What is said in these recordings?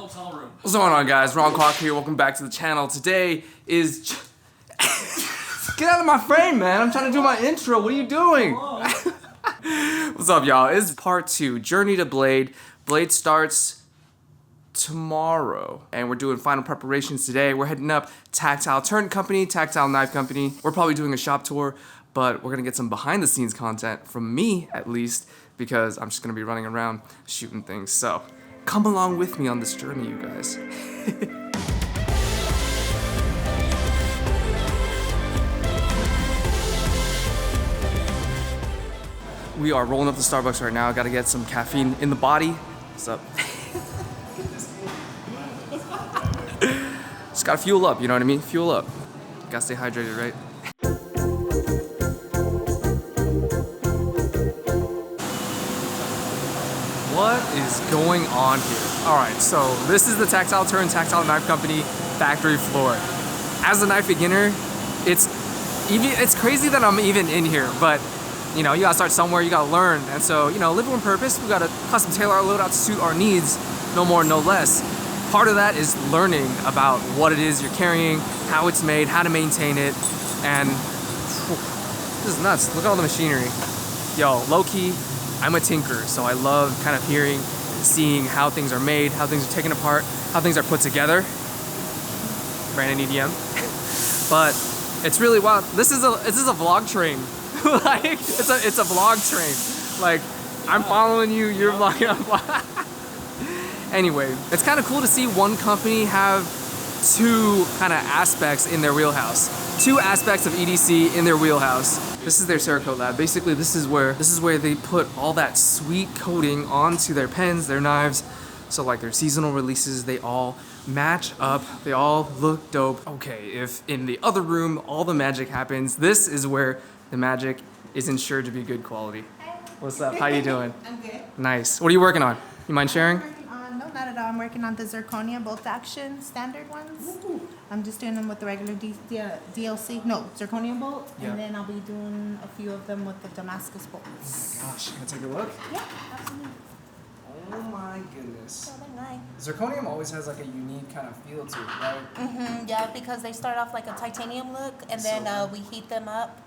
hotel room. What's going on, guys? Ron Clark here. Welcome back to the channel. Today is... Get out of my frame, man. I'm trying to do my intro. What are you doing? What's up, y'all? It's part 2, Journey to Blade. Blade starts tomorrow, and we're doing final preparations today. We're heading up Tactile Turn Company, Tactile Knife Company. We're probably doing a shop tour, but we're gonna get some behind the scenes content from me, at least, because I'm just gonna be running around shooting things. So come along with me on this journey, you guys. We are rolling up to Starbucks right now. Gotta get some caffeine in the body. What's up? Just gotta fuel up, you know what I mean? Fuel up. Gotta stay hydrated, right? What is going on here? All right, so this is the Tactile Turn Tactile Knife Company factory floor. As a knife beginner, it's crazy that I'm even in here, but you know, you gotta start somewhere, you gotta learn. And so, you know, live one purpose, we gotta custom tailor our loadout to suit our needs, no more, no less. Part of that is learning about what it is you're carrying, how it's made, how to maintain it, and this is nuts. Look at all the machinery. Yo, low-key, I'm a tinker, so I love kind of hearing, seeing how things are made, how things are taken apart, how things are put together. Brandon EDM. But it's really wild. This is a vlog train. Like it's a vlog train. Like I'm following you, you're vlogging. Anyway, it's kind of cool to see one company have two kind of aspects in their wheelhouse. Two aspects of EDC in their wheelhouse. This is their Cerakote lab. Basically, this is where they put all that sweet coating onto their pens, their knives. So like their seasonal releases, they all match up. They all look dope. Okay, if in the other room all the magic happens, this is where the magic is ensured to be good quality. Hi. What's up? How you doing? I'm good. Nice. What are you working on? You mind sharing? No, not at all. I'm working on the zirconia bolt action standard ones. Ooh. I'm just doing them with the regular DLC. No, zirconia bolt. Yeah. And then I'll be doing a few of them with the Damascus bolts. Oh my gosh, can I take a look? Yeah, absolutely. Oh my goodness. So they're nice. Zirconium always has like a unique kind of feel to it, right? Mm-hmm. Yeah, because they start off like a titanium look, and then we heat them up.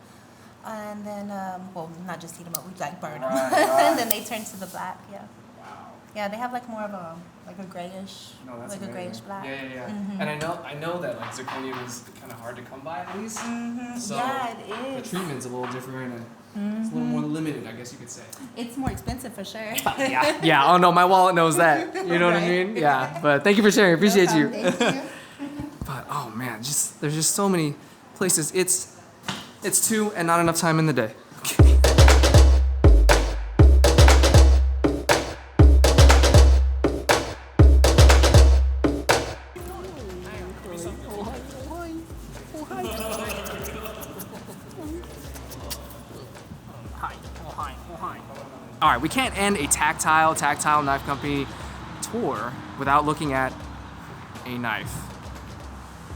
And then, well, not just heat them up, we like burn them. Right. And then they turn to the black, yeah. Wow. Yeah, they have like more of a, like a grayish, like amazing. A grayish black. Yeah, yeah, yeah. Mm-hmm. And I know that like zirconium is kind of hard to come by at least. Mm-hmm. So yeah, it is. The treatment's a little different and it's a little more limited, I guess you could say. It's more expensive for sure. Yeah, yeah. Oh no, my wallet knows that. You know what I mean? Yeah. But thank you for sharing. Appreciate you. Thank you. But oh man, there's just so many places. It's 2 and not enough time in the day. All right, we can't end a Tactile Knife Company tour without looking at a knife.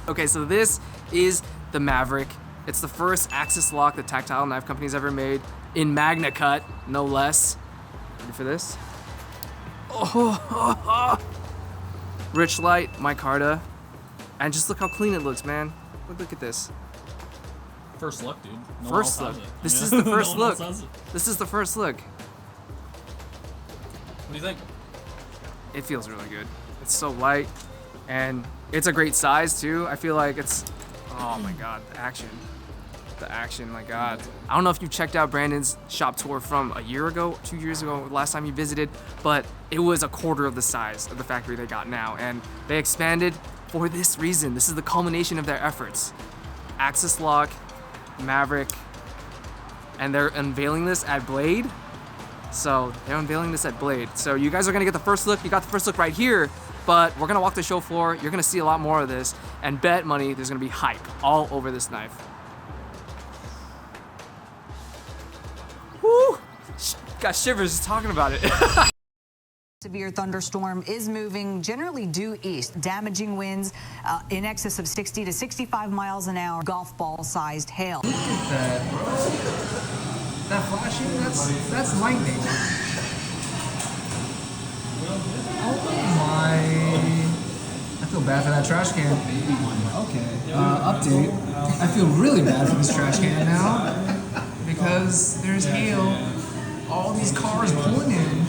Okay, so this is the Maverick. It's the first axis lock that Tactile Knife Company's ever made in Magna Cut, no less. Ready for this? Oh, Rich light, micarta, and just look how clean it looks, man. Look at this. First look, dude. No first look. This is the first look. This is the first look. What do you think? It feels really good. It's so light, and it's a great size too. I feel like it's, oh my God, the action, my God. I don't know if you checked out Brandon's shop tour from a year ago, 2 years ago, last time you visited, but it was a quarter of the size of the factory they got now, and they expanded for this reason. This is the culmination of their efforts. Axis lock, Maverick, and they're unveiling this at Blade. So they're unveiling this at Blade. So you guys are gonna get the first look. You got the first look right here, but we're gonna walk the show floor. You're gonna see a lot more of this, and bet money there's gonna be hype all over this knife. Woo! Got shivers just talking about it. Severe thunderstorm is moving generally due east, damaging winds in excess of 60 to 65 miles an hour, golf ball sized hail. Look at that, bro. That flashing, that's lightning. Oh my. bad for that trash can. Okay. Update. I feel really bad for this trash can now because there's hail. All these cars pulling in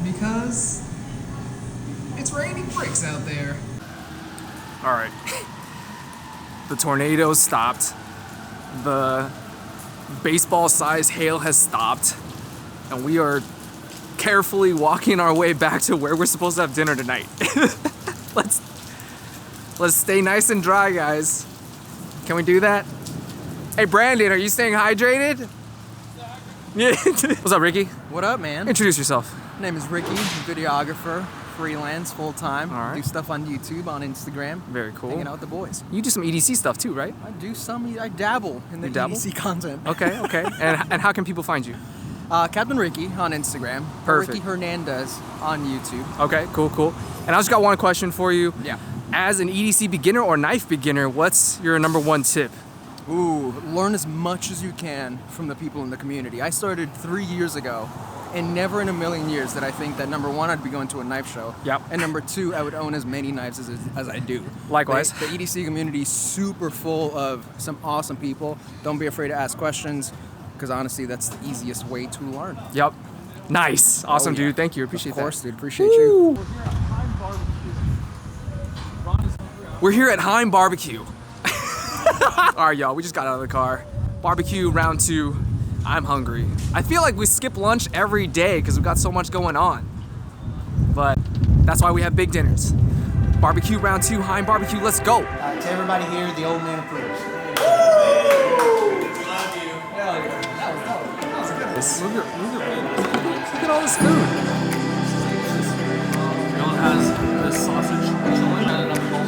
because it's raining bricks out there. All right. The tornado stopped. The baseball-sized hail has stopped, and we are carefully walking our way back to where we're supposed to have dinner tonight. Let's stay nice and dry, guys. Can we do that? Hey, Brandon, are you staying hydrated? Yeah. What's up, Ricky? What up, man? Introduce yourself. My name is Ricky, videographer, freelance, full-time. All right. Do stuff on YouTube, on Instagram. Very cool. Hanging out with the boys. You do some EDC stuff too, right? I do some, I dabble in the EDC content. Okay, okay. And how can people find you? Captain Ricky on Instagram. Perfect. Ricky Hernandez on YouTube. Okay, cool. And I just got one question for you. Yeah. As an EDC beginner or knife beginner, what's your #1 tip? Ooh, learn as much as you can from the people in the community. I started 3 years ago, and never in a million years did I think that #1, I'd be going to a knife show. Yep. And #2, I would own as many knives as I do. Likewise. The EDC community is super full of some awesome people. Don't be afraid to ask questions, because honestly, that's the easiest way to learn. Yep. Nice. Awesome, Oh, yeah. dude. Thank you. Appreciate that. Of course, dude. Appreciate you. We're here at Heim Barbecue. All right, y'all. We just got out of the car. Barbecue round 2. I'm hungry. I feel like we skip lunch every day because we've got so much going on. But that's why we have big dinners. Barbecue round 2, Heim Barbecue. Let's go. To everybody here, the old man approves. Look at all this food. Chillin has this sausage chillin and another bowl.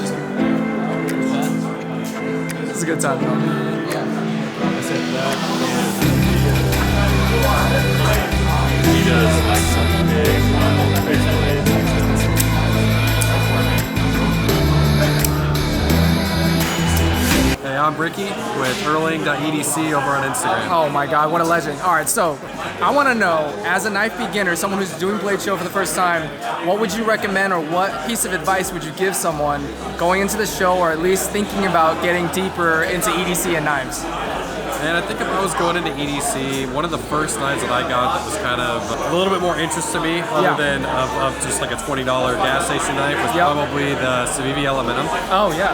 It's a good time, though. He does like some big Hey, I'm Ricky with Erling.edc over on Instagram. Oh my God, what a legend. All right, so I want to know, as a knife beginner, someone who's doing Blade Show for the first time, what would you recommend or what piece of advice would you give someone going into the show or at least thinking about getting deeper into EDC and knives? And I think if I was going into EDC, one of the first knives that I got that was kind of a little bit more interest to me, other than of just like a $20 gas station knife, was probably the Civivi Elementum. Oh yeah.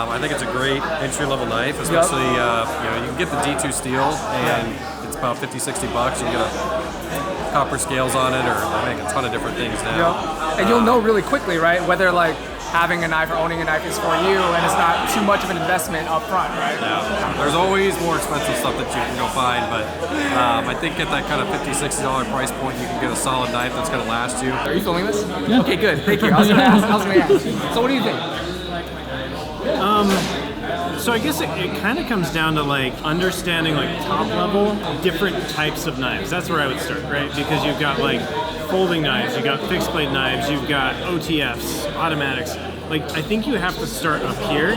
I think it's a great entry-level knife, especially you know, you can get the D2 steel, and it's about $50-60. You can get a copper scales on it, or they make a ton of different things now. And you'll know really quickly, right, whether like having a knife or owning a knife is for you and it's not too much of an investment up front, right? Yeah. There's always more expensive stuff that you can go find, but I think at that kind of $50-60 price point, you can get a solid knife that's going to last you. Are you filming this? Yeah. Okay, good. Thank you. I was going to ask. So what do you think? So I guess it kind of comes down to like understanding like top level different types of knives. That's where I would start, right? Because you've got like folding knives, you've got fixed blade knives, you've got OTFs, automatics. Like I think you have to start up here,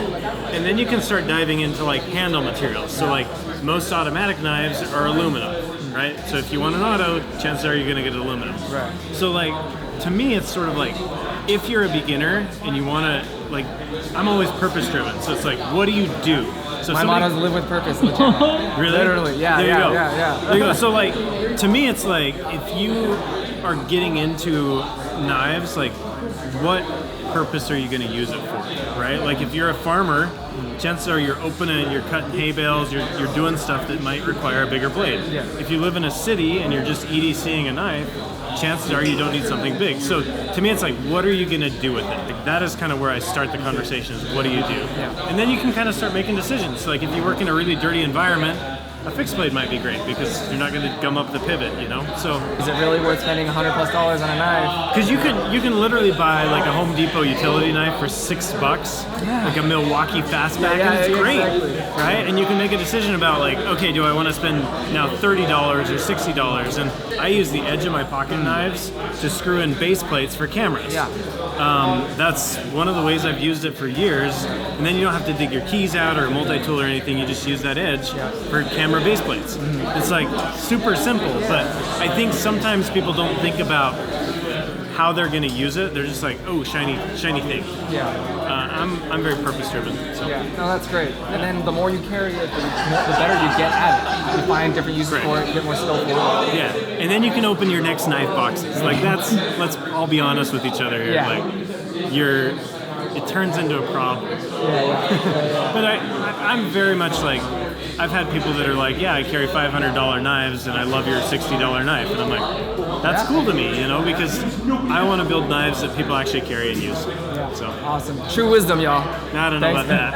and then you can start diving into like handle materials. So like most automatic knives are aluminum, right? So if you want an auto, chances are you're gonna get aluminum. Right. So like to me, it's sort of like if you're a beginner and you want to like, I'm always purpose driven. So it's like, what do you do? So My motto is live with purpose. Really? Literally, yeah, there you go. Yeah. There you go. So like, to me, it's like if you are getting into knives, like, what purpose are you going to use it for, right? Like, if you're a farmer, chances are you're opening, you're cutting hay bales, you're doing stuff that might require a bigger blade. Yeah. If you live in a city and you're just EDCing a knife, chances are you don't need something big. So to me, it's like, what are you going to do with it? Like, that is kind of where I start the conversation, is what do you do? Yeah. And then you can kind of start making decisions. So like if you work in a really dirty environment, a fixed blade might be great because you're not going to gum up the pivot, you know? So is it really worth spending $100+ on a knife? because you can literally buy like a Home Depot utility knife for $6, like a Milwaukee Fastback, and it's great, exactly. right? And you can make a decision about like, okay, do I want to spend now $30 or $60? And I use the edge of my pocket knives to screw in base plates for cameras. Yeah. That's one of the ways I've used it for years. And then you don't have to dig your keys out or multi-tool or anything. You just use that edge for camera base plates. It's like super simple, but I think sometimes people don't think about how they're going to use it. They're just like, oh, shiny thing. Yeah. I'm very purpose driven. So. Yeah. No, that's great. And then the more you carry it, the better you get at it. You find different uses for it, get more skill for it. Yeah. And then you can open your next knife boxes. Like let's all be honest with each other here. Yeah. Like it turns into a problem. But I'm very much like, I've had people that are like, yeah, I carry $500 knives and I love your $60 knife. And I'm like, that's cool to me, you know, because I want to build knives that people actually carry and use. Yeah. So Awesome. True wisdom, y'all. I don't know about that.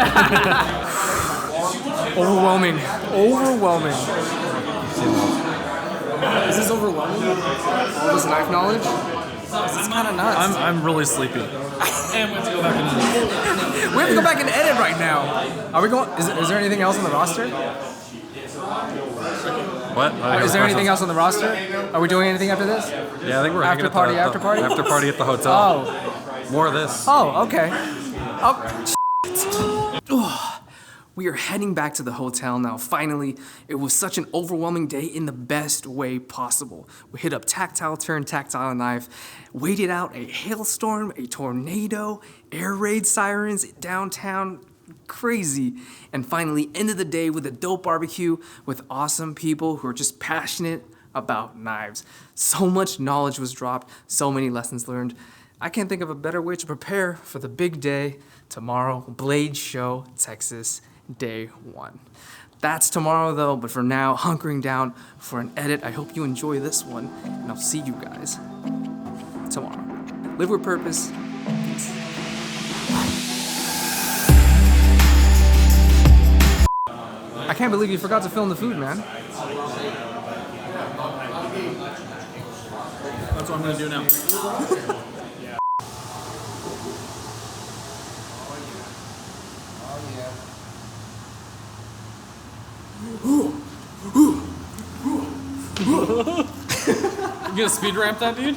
Overwhelming. Is this overwhelming? All this knife knowledge? This is kind of nuts. I'm really sleepy. And we have to go back and We have to go back and edit right now. Are we going? Is there anything else on the roster? What? Is there anything else on the roster? Are we doing anything after this? Yeah, I think we're After hanging party, at after party? After party at the hotel. Oh. More of this. Oh, okay. We are heading back to the hotel now. Finally, it was such an overwhelming day in the best way possible. We hit up Tactile Turn, Tactile Knife, waited out a hailstorm, a tornado, air raid sirens downtown, crazy. And finally ended the day with a dope barbecue with awesome people who are just passionate about knives. So much knowledge was dropped, so many lessons learned. I can't think of a better way to prepare for the big day tomorrow, Blade Show, Texas, day 1. That's tomorrow though, but for now, hunkering down for an edit. I hope you enjoy this one, and I'll see you guys tomorrow. Live with purpose. Peace. I can't believe you forgot to film the food, man. that's what I'm gonna do now. You gonna speed ramp that, dude?